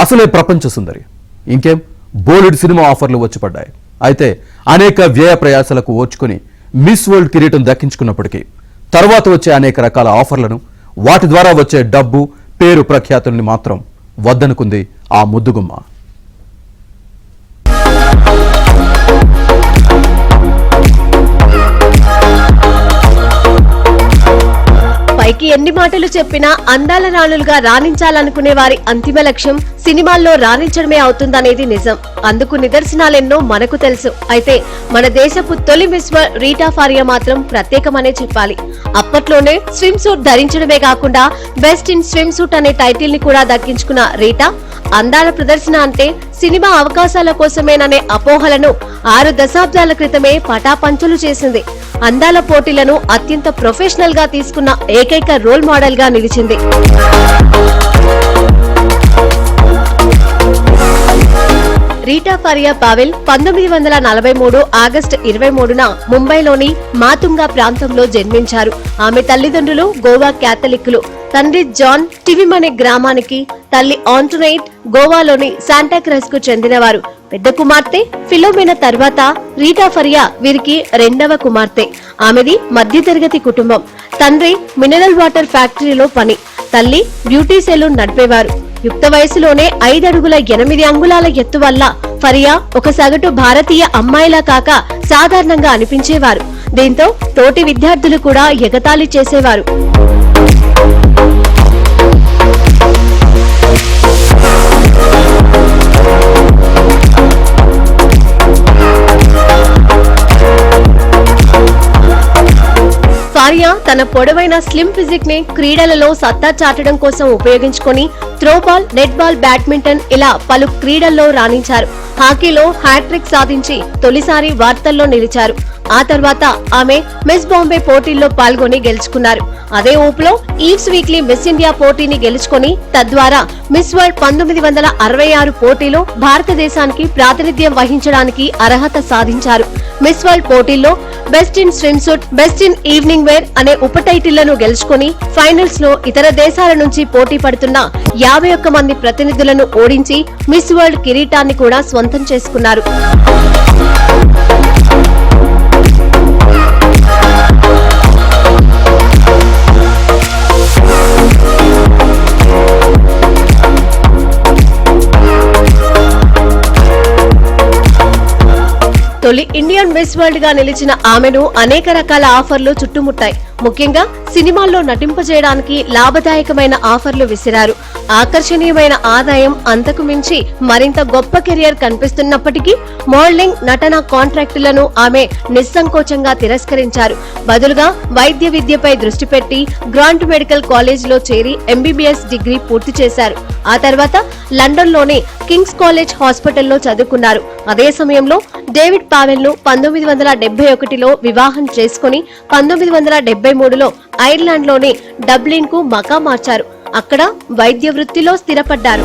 అసలే ప్రపంచ సుందరి. ఇంకేం బోలెడు సినిమా ఆఫర్లు వచ్చి పడ్డాయి. అయితే అనేక వ్యయ ప్రయాసాలకు ఓర్చుకుని మిస్ వరల్డ్ కిరీటం దక్కించుకున్నప్పటికీ తర్వాత వచ్చే అనేక రకాల ఆఫర్లను, వాటి ద్వారా వచ్చే డబ్బు, పేరు, ప్రఖ్యాతుల్ని మాత్రం వద్దనుకుంది ఆ ముద్దుగుమ్మ. పైకి ఎన్ని మాటలు చెప్పినా అందాల రాణులుగా రాణించాలనుకునే వారి అంతిమ లక్ష్యం సినిమాల్లో రాణించడమే అవుతుందనేది నిజం. అందుకు నిదర్శనాలెన్నో మనకు తెలుసు. అయితే మన దేశపు తొలి మిస్ వరల్డ్ రీటా ఫారియా మాత్రం ప్రత్యేకమనే చెప్పాలి. అప్పట్లోనే స్విమ్ సూట్ ధరించడమే కాకుండా బెస్ట్ ఇన్ స్విమ్ సూట్ అనే టైటిల్ ని కూడా దక్కించుకున్న రీటా అందాల ప్రదర్శన అంటే సినిమా అవకాశాల కోసమేననే అపోహలను 6 దశాబ్దాల క్రితమే పటాపంచలు చేసింది. అందాల పోటీలను అత్యంత ప్రొఫెషనల్ గా తీసుకున్న ఏకైక రోల్ మోడల్ గా నిలిచింది. రీటా ఫారియా పావెల్ 1943 ఆగస్టు 23న ముంబైలోని మాతుంగా ప్రాంతంలో జన్మించారు. ఆమె తల్లిదండ్రులు గోవా క్యాథలిక్కులు. తండ్రి జాన్ టివిమ్ అనే గ్రామానికి, తల్లి ఆంటోనైట్ గోవాలోని శాంటాక్రజ్ కు చెందినవారు. పెద్ద కుమార్తె ఫిలోమెనా తర్వాత రీటా ఫారియా వీరికి రెండవ కుమార్తె. ఆమెది మధ్యతరగతి కుటుంబం. తండ్రి మినరల్ వాటర్ ఫ్యాక్టరీలో పని, తల్లి బ్యూటీ సెలూన్ నడిపేవారు. యుక్త వయసులోనే 5 అడుగుల 8 అంగుళాల ఎత్తు వల్ల ఫారియా ఒక సగటు భారతీయ అమ్మాయిలా కాక సాధారణంగా అనిపించేవారు. దీంతో తోటి విద్యార్థులు కూడా ఎగతాళి చేసేవారు. ఫారియా తన పొడవైన స్లిమ్ ఫిజిక్ ని క్రీడలలో సత్తా చాటడం కోసం ఉపయోగించుకొని త్రోబాల్, నెట్ బాల్, బ్యాడ్మింటన్ ఇలా పలు క్రీడల్లో రాణించారు. హాకీలో హ్యాట్రిక్ సాధించి తొలిసారి వార్తల్లో నిలిచారు. ఆ తర్వాత ఆమె మిస్ బాంబే పోటీల్లో పాల్గొని గెలుచుకున్నారు. అదే ఊపులో ఈవ్స్ వీక్లీ మిస్ ఇండియా పోటీని గెలుచుకొని తద్వారా మిస్ వరల్డ్ 1966 పోటీలో భారతదేశానికి ప్రాతినిధ్యం వహించడానికి అర్హత సాధించారు. మిస్ వరల్డ్ పోటీల్లో best in swimsuit, best in evening wear అనే ఉప టైటిళ్లను గెలుచుకుని ఫైనల్స్ లో ఇతర దేశాల నుంచి పోటీ పడుతున్న 51 మంది ప్రతినిధులను ఓడించి మిస్ వరల్డ్ కిరీటాన్ని కూడా స్వంతం చేసుకున్నారు. తొలి ఇండియన్ మిస్ వరల్డ్ గా నిలిచిన ఆమెను అనేక రకాల ఆఫర్లు చుట్టుముట్టాయి. ముఖ్యంగా సినిమాల్లో నటింపజేయడానికి లాభదాయకమైన ఆఫర్లు విసిరారు. ఆకర్షణీయమైన ఆదాయం, అంతకు మించి మరింత గొప్ప కెరియర్ కనిపిస్తున్నప్పటికీ మోడలింగ్, నటన కాంట్రాక్టులను ఆమె నిస్సంకోచంగా తిరస్కరించారు. బదులుగా వైద్య విద్యపై దృష్టి పెట్టి గ్రాంట్ మెడికల్ కాలేజ్ లో చేరి ఎంబీబీఎస్ డిగ్రీ పూర్తి చేశారు. ఆ తర్వాత లండన్ లోని కింగ్స్ కాలేజ్ హాస్పిటల్లో చదువుకున్నారు. అదే సమయంలో డేవిడ్ పావెల్ ను 1971లో వివాహం చేసుకుని 1973లో ఐర్లాండ్ లోని డబ్లిన్ కు మకా మార్చారు. అక్కడ వైద్య వృత్తిలో స్థిరపడ్డారు.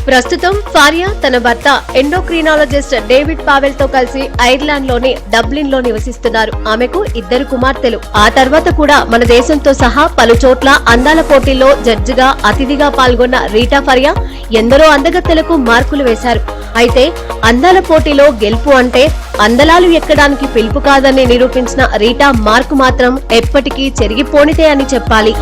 ప్రస్తుతం ఫారియా తన భర్త ఎండోక్రినాలజిస్ట్ డేవిడ్ పావెల్ తో కలిసి ఐర్లాండ్ లోని డబ్లిన్ లో నివసిస్తున్నారు. ఆమెకు 2 కుమార్తెలు. ఆ తర్వాత కూడా మన దేశంతో సహా పలు చోట్ల అందాల పోటీల్లో జడ్జిగా, అతిథిగా పాల్గొన్న రీటా ఫారియా ఎందరో అందగత్తెలకు మార్కులు వేశారు. అయితే అందాల పోటీలో గెలుపు అంటే అందలాలు ఎక్కడానికి పిలుపు కాదని నిరూపించిన రీటా మార్కు మాత్రం ఎప్పటికీ చెరిగిపోనిదే అని చెప్పాలి.